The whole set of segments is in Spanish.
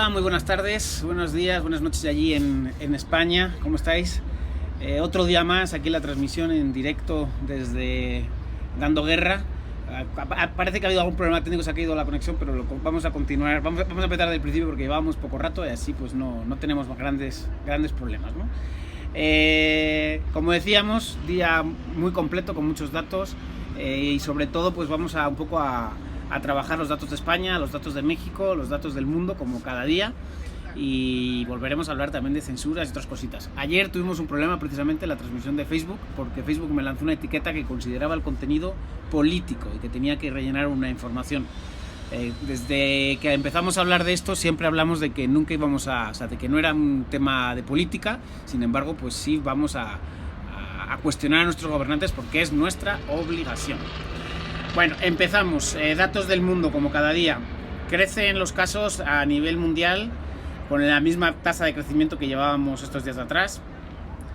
Hola, muy buenas tardes, buenos días, buenas noches allí en España. ¿Cómo estáis? Otro día más, aquí la transmisión en directo desde Dando Guerra. Parece que ha habido algún problema técnico, se ha caído la conexión, pero vamos a continuar. Vamos a empezar del principio porque llevábamos poco rato y así pues no tenemos grandes problemas, ¿no? Como decíamos, día muy completo con muchos datos y sobre todo pues vamos a un poco a trabajar los datos de España, los datos de México, los datos del mundo como cada día, y volveremos a hablar también de censuras y otras cositas. Ayer tuvimos un problema precisamente en la transmisión de Facebook, porque Facebook me lanzó una etiqueta que consideraba el contenido político y que tenía que rellenar una información. Desde que empezamos a hablar de esto siempre hablamos de que nunca íbamos de que no era un tema de política. Sin embargo, pues sí vamos a cuestionar a nuestros gobernantes porque es nuestra obligación. Bueno, empezamos. Datos del mundo como cada día. Crecen los casos a nivel mundial con la misma tasa de crecimiento que llevábamos estos días de atrás.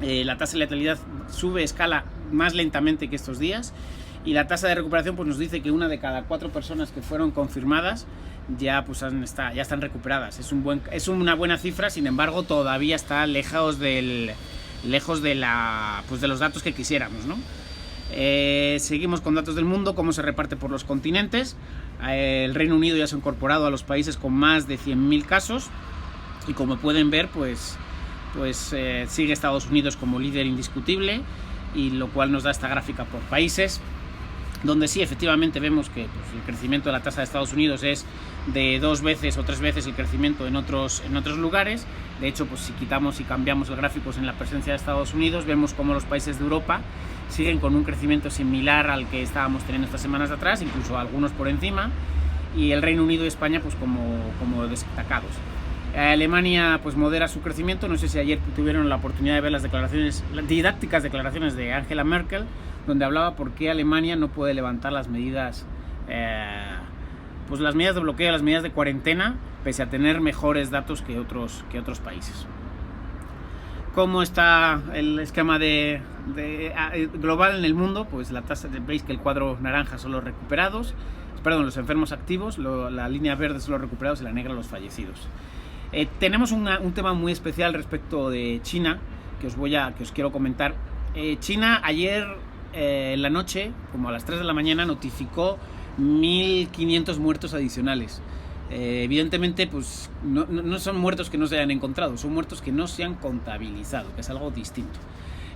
La tasa de letalidad sube, escala más lentamente que estos días, y la tasa de recuperación pues nos dice que 1 de cada 4 personas que fueron confirmadas ya están recuperadas. Es una buena cifra, sin embargo todavía está lejos de los datos que quisiéramos, ¿no? Seguimos con datos del mundo, cómo se reparte por los continentes. El Reino Unido ya se ha incorporado a los países con más de 100.000 casos, y como pueden ver pues sigue Estados Unidos como líder indiscutible, y lo cual nos da esta gráfica por países, donde sí efectivamente vemos que pues, el crecimiento de la tasa de Estados Unidos es de 2 veces o 3 veces el crecimiento en otros lugares. De hecho, pues si quitamos y cambiamos el gráfico en la presencia de Estados Unidos, vemos como los países de Europa siguen con un crecimiento similar al que estábamos teniendo estas semanas de atrás, incluso algunos por encima, y el Reino Unido y España pues como destacados. Alemania pues modera su crecimiento. No sé si ayer tuvieron la oportunidad de ver las didácticas declaraciones de Angela Merkel, donde hablaba por qué Alemania no puede levantar las medidas las medidas de bloqueo, las medidas de cuarentena, pese a tener mejores datos que otros países. ¿Cómo está el esquema global en el mundo? Pues la tasa, veis que el cuadro naranja son los recuperados, los enfermos activos, la línea verde son los recuperados y la negra los fallecidos. Tenemos un tema muy especial respecto de China que os quiero comentar. China ayer en la noche, como a las 3 de la mañana, notificó 1.500 muertos adicionales. Evidentemente pues no son muertos que no se hayan encontrado, son muertos que no se han contabilizado, que es algo distinto.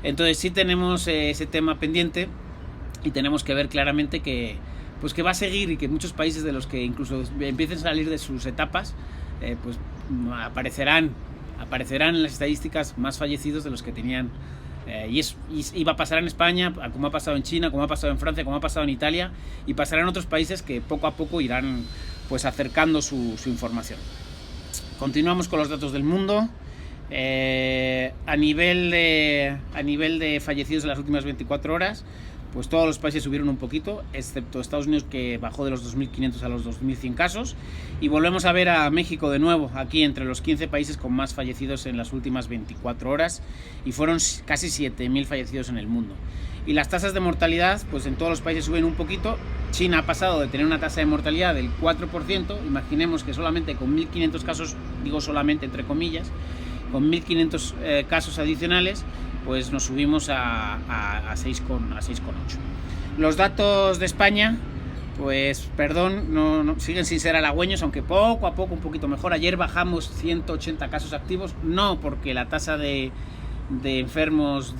Entonces sí tenemos ese tema pendiente, y tenemos que ver claramente que va a seguir, y que muchos países de los que incluso empiecen a salir de sus etapas pues aparecerán en las estadísticas más fallecidos de los que tenían, y va a pasar en España, como ha pasado en China, como ha pasado en Francia, como ha pasado en Italia, y pasará en otros países que poco a poco irán pues acercando su información. Continuamos con los datos del mundo. A nivel de fallecidos en las últimas 24 horas, pues todos los países subieron un poquito, excepto Estados Unidos, que bajó de los 2.500 a los 2.100 casos, y volvemos a ver a México de nuevo, aquí entre los 15 países con más fallecidos en las últimas 24 horas, y fueron casi 7.000 fallecidos en el mundo. Y las tasas de mortalidad, pues en todos los países suben un poquito. China ha pasado de tener una tasa de mortalidad del 4%, imaginemos que solamente con 1.500 casos, digo solamente entre comillas, con 1.500 casos adicionales, pues nos subimos a 6,8. Los datos de España, pues no siguen sin ser halagüeños, aunque poco a poco un poquito mejor. Ayer bajamos 180 casos activos, no porque la tasa de nuevos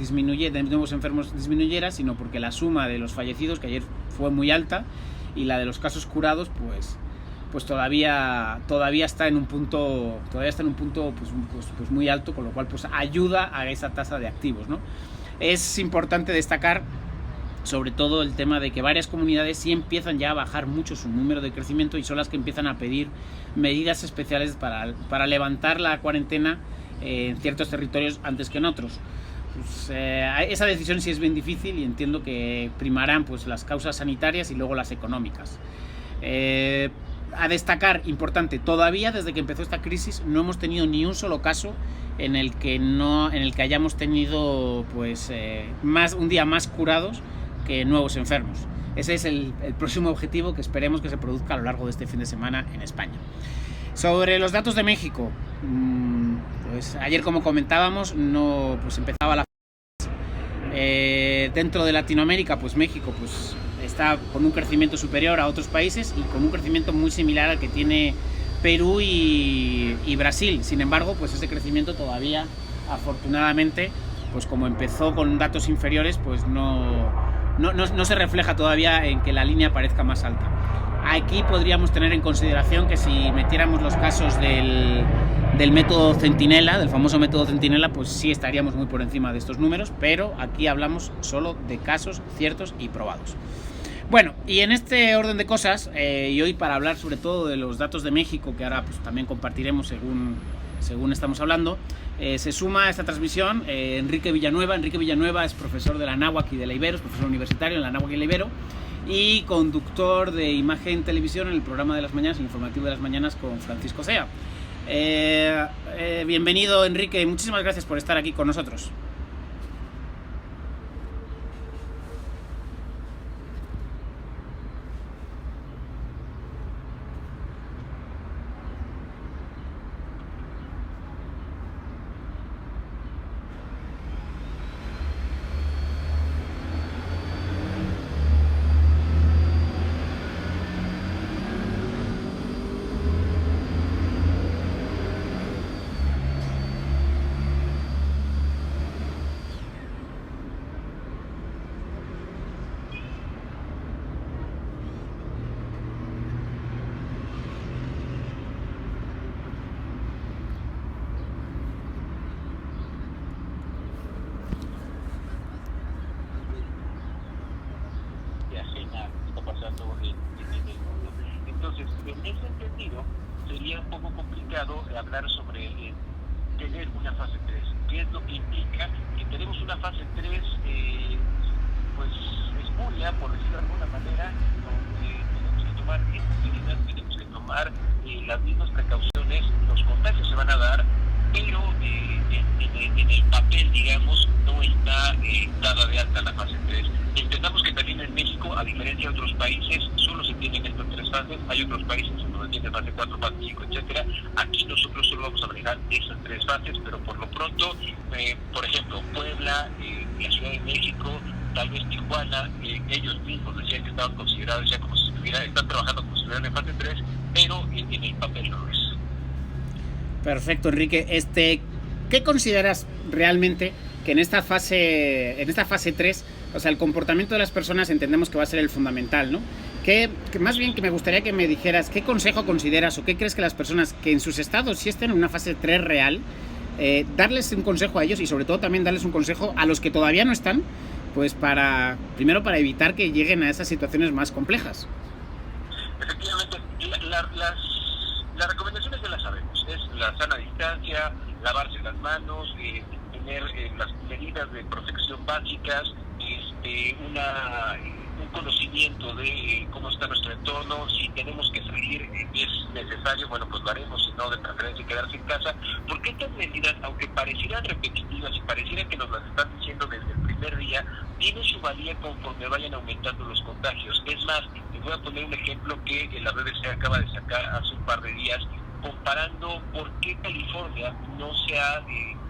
enfermos disminuyera, sino porque la suma de los fallecidos, que ayer fue muy alta, y la de los casos curados pues todavía está en un punto pues muy alto, con lo cual pues ayuda a esa tasa de activos, ¿no? Es importante destacar sobre todo el tema de que varias comunidades sí empiezan ya a bajar mucho su número de crecimiento, y son las que empiezan a pedir medidas especiales para levantar la cuarentena en ciertos territorios antes que en otros. Pues, esa decisión sí es bien difícil, y entiendo que primarán pues las causas sanitarias y luego las económicas. A destacar, importante, todavía desde que empezó esta crisis no hemos tenido ni un solo caso en el que hayamos tenido pues un día más curados que nuevos enfermos. Ese es el próximo objetivo que esperemos que se produzca a lo largo de este fin de semana en España. Sobre los datos de México, pues ayer, como comentábamos, no, pues empezaba la dentro de Latinoamérica, pues México pues está con un crecimiento superior a otros países y con un crecimiento muy similar al que tiene Perú y Brasil. Sin embargo, pues ese crecimiento todavía, afortunadamente, pues como empezó con datos inferiores, pues no se refleja todavía en que la línea parezca más alta. Aquí podríamos tener en consideración que si metiéramos los casos del método Centinela, del famoso método Centinela, pues sí estaríamos muy por encima de estos números, pero aquí hablamos solo de casos ciertos y probados. Bueno, y en este orden de cosas, y hoy para hablar sobre todo de los datos de México, que ahora pues también compartiremos según estamos hablando, se suma a esta transmisión Enrique Villanueva. Enrique Villanueva es profesor de la Anáhuac y de la Ibero, es profesor universitario en la Anáhuac y la Ibero, y conductor de Imagen Televisión en el programa de las mañanas, el informativo de las mañanas con Francisco Cea. Bienvenido, Enrique, muchísimas gracias por estar aquí con nosotros. Entonces, en ese sentido, sería un poco complicado hablar sobre tener una fase 3. ¿Qué es lo que indica? Que tenemos una fase 3, pues, espuria, por decirlo de alguna manera, donde tenemos que tomar medidas, tenemos que tomar las mismas precauciones, los contagios se van a dar, pero en el papel, digamos, no está dada de alta la fase 3. Entendamos que también en México, a diferencia de otros países, solo se tienen estas 3 fases. Hay otros países donde tienen fase 4, fase 5, etcétera. Aquí nosotros solo vamos a manejar esas 3 fases, pero por lo pronto, por ejemplo, Puebla, la Ciudad de México, tal vez Tijuana, ellos mismos decían que estaban considerados ya como si están trabajando como si estuvieran en fase 3, pero en el papel no lo es. Perfecto, Enrique. ¿Qué consideras realmente que en esta fase 3, o sea, el comportamiento de las personas entendemos que va a ser el fundamental, ¿no? Que más bien que me gustaría que me dijeras qué consejo consideras o qué crees que las personas que en sus estados sí estén en una fase 3 real, darles un consejo a ellos y sobre todo también darles un consejo a los que todavía no están, pues primero para evitar que lleguen a esas situaciones más complejas. Efectivamente, las recomendaciones ya las sabemos, es la sana distancia, lavarse las manos, tener las medidas de protección básicas, un conocimiento de cómo está nuestro entorno. Si tenemos que salir, es necesario, bueno, pues lo haremos, si no, de preferencia quedarse en casa, porque estas medidas, aunque parecieran repetitivas y pareciera que nos las están diciendo desde el primer día, tienen su valía conforme vayan aumentando los contagios. Es más, les voy a poner un ejemplo que la BBC acaba de sacar hace un par de días, comparando por qué California no se ha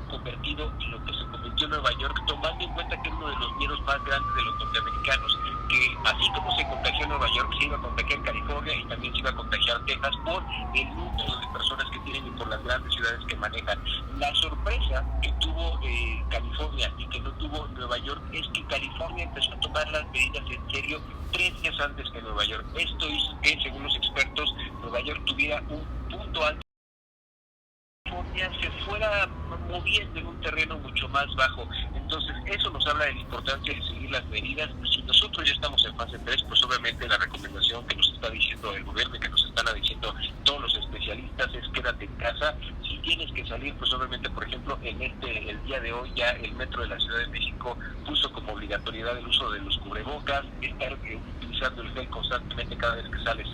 convertido en lo que se convirtió en Nueva York, tomando en cuenta que es uno de los miedos más grandes de los norteamericanos, que así como se contagió en Nueva York, se iba a contagiar en California y también se iba a contagiar Texas por el número de personas que tienen y por las grandes ciudades que manejan. La sorpresa que tuvo California y que no tuvo Nueva York es que California empezó a tomar las medidas en serio 3 días antes que Nueva York. Esto hizo que, según los expertos, Nueva York tuviera un punto alto, se fuera moviendo en un terreno mucho más bajo. Entonces eso nos habla de la importancia de seguir las medidas. Si nosotros ya estamos en fase 3, pues obviamente la recomendación que nos está diciendo el gobierno y que nos están diciendo todos los especialistas es quédate en casa. Si tienes que salir, pues obviamente, por ejemplo, el día de hoy ya el metro de la Ciudad de México puso como obligatoriedad el uso de los cubrebocas, estar utilizando el gel constantemente cada vez que sales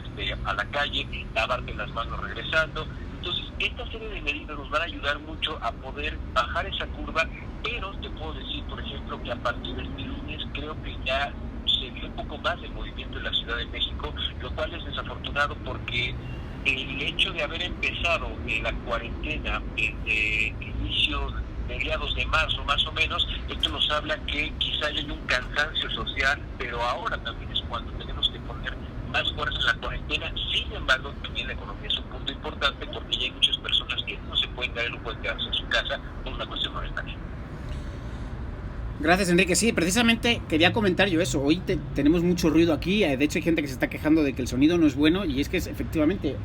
a la calle, lavarte las manos regresando. Entonces, esta serie de medidas nos van a ayudar mucho a poder bajar esa curva, pero te puedo decir, por ejemplo, que a partir de este lunes creo que ya se vio un poco más el movimiento en la Ciudad de México, lo cual es desafortunado porque el hecho de haber empezado la cuarentena desde inicios, mediados de marzo más o menos, esto nos habla que quizá hay un cansancio social, pero ahora también es cuando tenemos que poner más fuerza en la cuarentena. Sin embargo, también la economía es un punto importante porque ya hay muchas personas que no se pueden dar el lujo de quedarse en su casa por una cuestión monetaria. Gracias, Enrique. Sí, precisamente quería comentar yo eso. Hoy tenemos mucho ruido aquí. De hecho, hay gente que se está quejando de que el sonido no es bueno. Y es que efectivamente,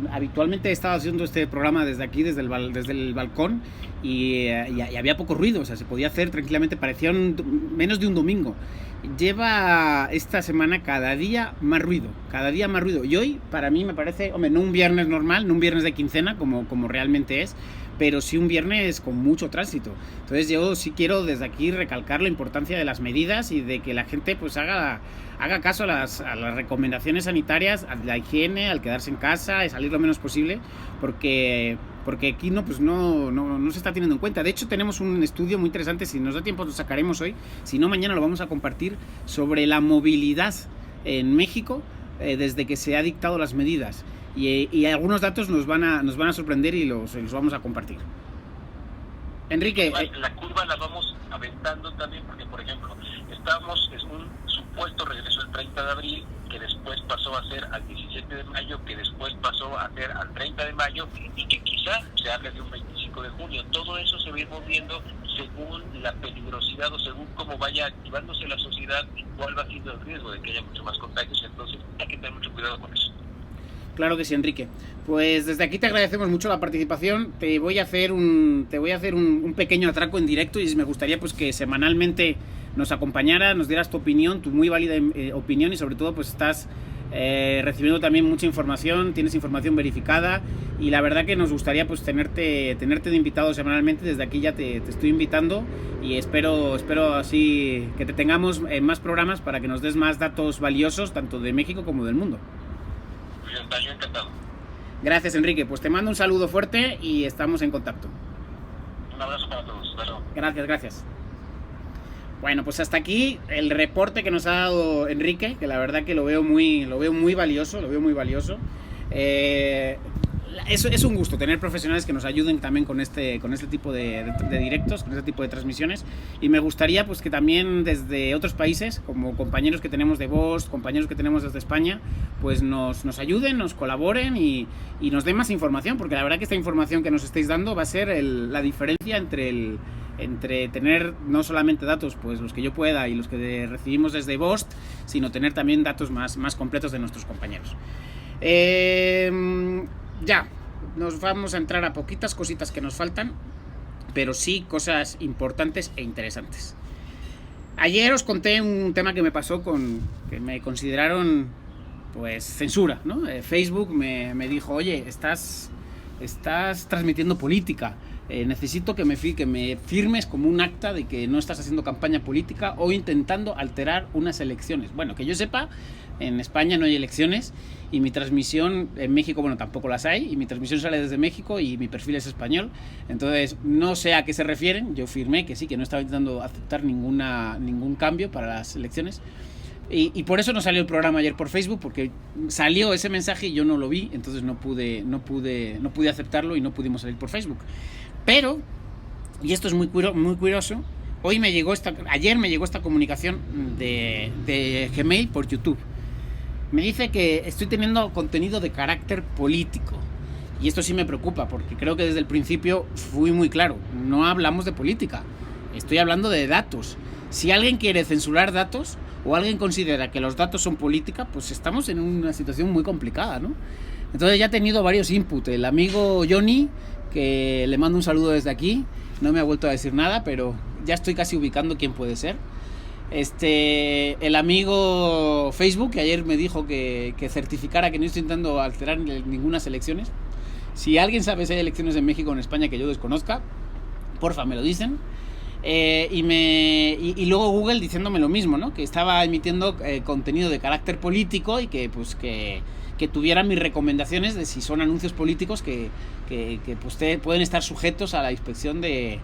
habitualmente he estado haciendo este programa desde aquí, desde el balcón. Y había poco ruido. O sea, se podía hacer tranquilamente. Parecía menos de un domingo. Lleva esta semana cada día más ruido. Cada día más ruido. Y hoy, para mí, me parece, hombre, no un viernes normal, no un viernes de quincena, como realmente es, pero sí un viernes con mucho tránsito. Entonces yo sí quiero desde aquí recalcar la importancia de las medidas y de que la gente pues haga caso a las recomendaciones sanitarias, a la higiene, al quedarse en casa, a salir lo menos posible, porque aquí no se está teniendo en cuenta. De hecho, tenemos un estudio muy interesante, si nos da tiempo lo sacaremos hoy, si no mañana lo vamos a compartir, sobre la movilidad en México desde que se ha dictado las medidas. Y algunos datos nos van a sorprender y los vamos a compartir. Enrique, la curva la vamos aventando también porque, por ejemplo, estamos en un supuesto regreso el 30 de abril, que después pasó a ser al 17 de mayo, que después pasó a ser al 30 de mayo y que quizá se hable de un 25 de junio. Todo eso se va a ir moviendo según la peligrosidad o según cómo vaya activándose la sociedad y cuál va siendo el riesgo de que haya mucho más contagios. Entonces hay que tener mucho cuidado con eso. Claro que sí, Enrique. Pues desde aquí te agradecemos mucho la participación. Te voy a hacer un pequeño atraco en directo y me gustaría pues que semanalmente nos acompañara, nos dieras tu opinión, tu muy válida opinión, y sobre todo pues estás recibiendo también mucha información, tienes información verificada, y la verdad que nos gustaría pues tenerte de invitado semanalmente. Desde aquí ya te estoy invitando y espero así que te tengamos en más programas para que nos des más datos valiosos tanto de México como del mundo. Yo encantado. Gracias, Enrique. Pues te mando un saludo fuerte y estamos en contacto. Un abrazo para todos. Claro. Gracias. Bueno, pues hasta aquí el reporte que nos ha dado Enrique, que la verdad que lo veo muy valioso, Es un gusto tener profesionales que nos ayuden también con este tipo de directos, con este tipo de transmisiones, y me gustaría pues que también desde otros países, como compañeros que tenemos de Vox, compañeros que tenemos desde España, pues nos ayuden, nos colaboren y nos den más información, porque la verdad que esta información que nos estáis dando va a ser la diferencia entre tener no solamente datos pues los que yo pueda y los que recibimos desde Vox, sino tener también datos más completos de nuestros compañeros. Ya, nos vamos a entrar a poquitas cositas que nos faltan, pero sí cosas importantes e interesantes. Ayer os conté un tema que me pasó que me consideraron pues censura, ¿no? Facebook me dijo, oye, estás transmitiendo política, necesito que me firmes como un acta de que no estás haciendo campaña política o intentando alterar unas elecciones. Bueno, que yo sepa, en España no hay elecciones y mi transmisión en México, bueno, tampoco las hay, y mi transmisión sale desde México y mi perfil es español. Entonces no sé a qué se refieren. Yo firmé que sí, que no estaba intentando aceptar ningún cambio para las elecciones. Y por eso no salió el programa ayer por Facebook, porque salió ese mensaje y yo no lo vi, entonces no pude aceptarlo y no pudimos salir por Facebook. Pero, y esto es muy curioso, ayer me llegó esta comunicación de Gmail por YouTube. Me dice que estoy teniendo contenido de carácter político. Y esto sí me preocupa, porque creo que desde el principio fui muy claro. No hablamos de política, estoy hablando de datos. Si alguien quiere censurar datos o alguien considera que los datos son política, pues estamos en una situación muy complicada, ¿no? Entonces ya he tenido varios inputs. El amigo Johnny, que le mando un saludo desde aquí, no me ha vuelto a decir nada, pero ya estoy casi ubicando quién puede ser. El amigo Facebook, que ayer me dijo que certificara que no estoy intentando alterar ninguna elecciones. Si alguien sabe si hay elecciones en México o en España que yo desconozca, porfa, me lo dicen. Y luego Google diciéndome lo mismo, ¿no? Que estaba emitiendo contenido de carácter político y que tuvieran mis recomendaciones de si son anuncios políticos que pues pueden estar sujetos a la inspección de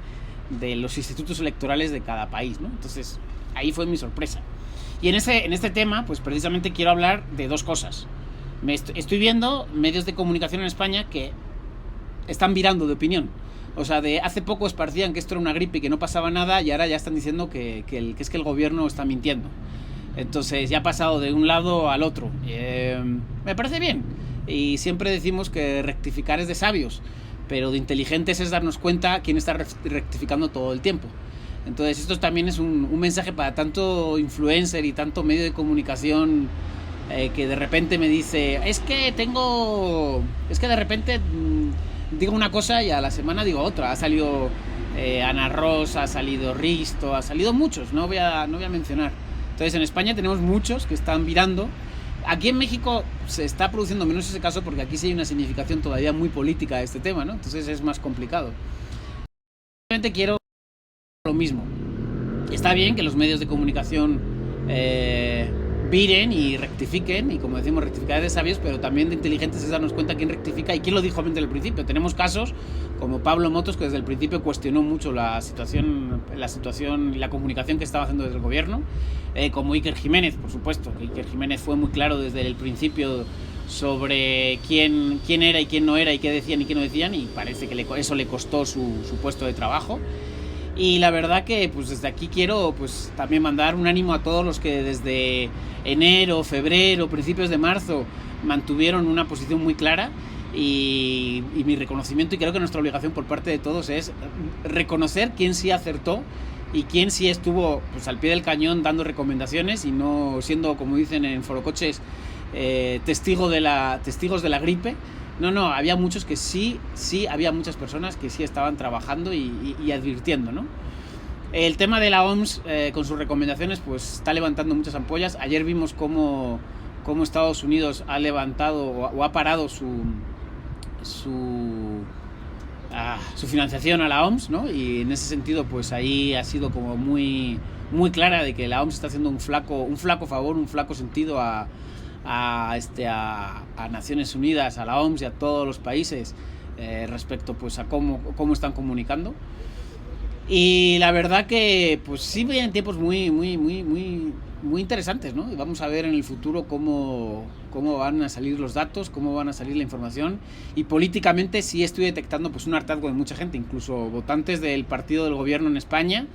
los institutos electorales de cada país, ¿no? Entonces ahí fue mi sorpresa. Y en este tema pues precisamente quiero hablar de dos cosas. Estoy viendo medios de comunicación en España que están virando de opinión. O sea, hace poco esparcían que esto era una gripe y que no pasaba nada, y ahora ya están diciendo que es que el gobierno está mintiendo. Entonces ya ha pasado de un lado al otro. Me parece bien. Y siempre decimos que rectificar es de sabios, pero de inteligentes es darnos cuenta quién está rectificando todo el tiempo. Entonces esto también es un mensaje para tanto influencer y tanto medio de comunicación que de repente me dice, es que de repente digo una cosa y a la semana digo otra. Ha salido Ana Rosa, ha salido Risto, ha salido muchos, no voy a mencionar. Entonces en España tenemos muchos que están virando. Aquí en México se está produciendo menos ese caso porque aquí sí hay una significación todavía muy política de este tema, ¿no? Entonces es más complicado. Simplemente quiero lo mismo. Está bien que los medios de comunicación viren y rectifiquen, y como decimos, rectificar de sabios, pero también de inteligentes es darnos cuenta quién rectifica y quién lo dijo desde el principio. Tenemos casos como Pablo Motos, que desde el principio cuestionó mucho la situación y la comunicación que estaba haciendo desde el gobierno, como Iker Jiménez, por supuesto. Iker Jiménez fue muy claro desde el principio sobre quién era y quién no era, y qué decían y qué no decían, y parece que eso le costó su puesto de trabajo. Y la verdad que pues desde aquí quiero pues también mandar un ánimo a todos los que desde enero, febrero, principios de marzo mantuvieron una posición muy clara, y mi reconocimiento, y creo que nuestra obligación por parte de todos es reconocer quién sí acertó y quién sí estuvo pues al pie del cañón dando recomendaciones y no siendo, como dicen en Forocoches, testigos de la gripe. No, había muchos que sí, había muchas personas que sí estaban trabajando y advirtiendo, ¿no? El tema de la OMS con sus recomendaciones pues está levantando muchas ampollas. Ayer vimos cómo Estados Unidos ha levantado o ha parado su financiación a la OMS, ¿no? Y en ese sentido pues ahí ha sido como muy, muy clara de que la OMS está haciendo un flaco favor, un flaco sentido a Naciones Unidas, a la OMS y a todos los países respecto pues a cómo están comunicando. Y la verdad que pues sí vienen tiempos muy, muy, muy, muy, muy interesantes, ¿no? Y vamos a ver en el futuro cómo van a salir los datos, cómo van a salir la información. Y políticamente sí estoy detectando pues un hartazgo de mucha gente, incluso votantes del partido del gobierno en España,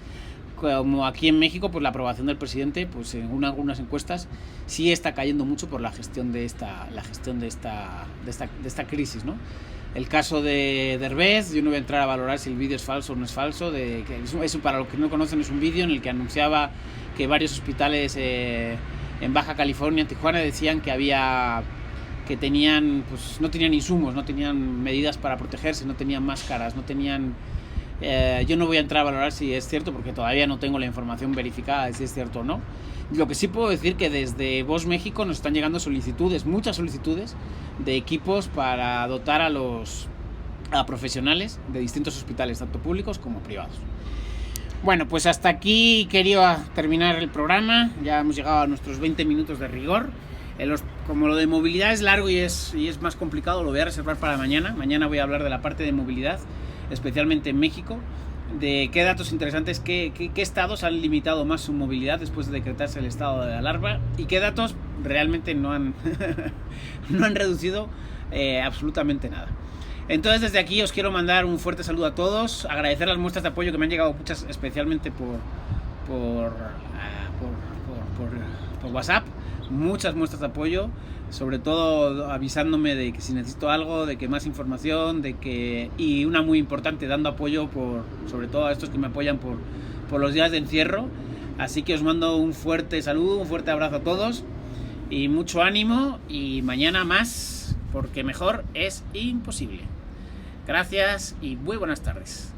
como aquí en México, pues la aprobación del presidente, pues según algunas encuestas, sí está cayendo mucho por la gestión de esta crisis, ¿no? El caso de Derbez, yo no voy a entrar a valorar si el vídeo es falso o no es falso. Eso, para los que no conocen, es un vídeo en el que anunciaba que varios hospitales en Baja California, en Tijuana, decían que tenían, pues no tenían insumos, no tenían medidas para protegerse, no tenían máscaras, no tenían... yo no voy a entrar a valorar si es cierto porque todavía no tengo la información verificada de si es cierto o no. Lo que sí puedo decir que desde Vox México nos están llegando muchas solicitudes de equipos para dotar a profesionales de distintos hospitales, tanto públicos como privados. Bueno, pues hasta aquí quería terminar el programa. Ya hemos llegado a nuestros 20 minutos de rigor. Como lo de movilidad es largo y es más complicado, lo voy a reservar para mañana. Mañana voy a hablar de la parte de movilidad, especialmente en México, de qué datos interesantes, qué estados han limitado más su movilidad después de decretarse el estado de alarma, y qué datos realmente no han reducido absolutamente nada. Entonces desde aquí os quiero mandar un fuerte saludo a todos, agradecer las muestras de apoyo que me han llegado muchas, especialmente por WhatsApp, muchas muestras de apoyo, sobre todo avisándome de que si necesito algo, de que más información, y una muy importante, dando apoyo sobre todo a estos que me apoyan por los días de encierro. Así que os mando un fuerte saludo, un fuerte abrazo a todos y mucho ánimo, y mañana más, porque mejor es imposible. Gracias y muy buenas tardes.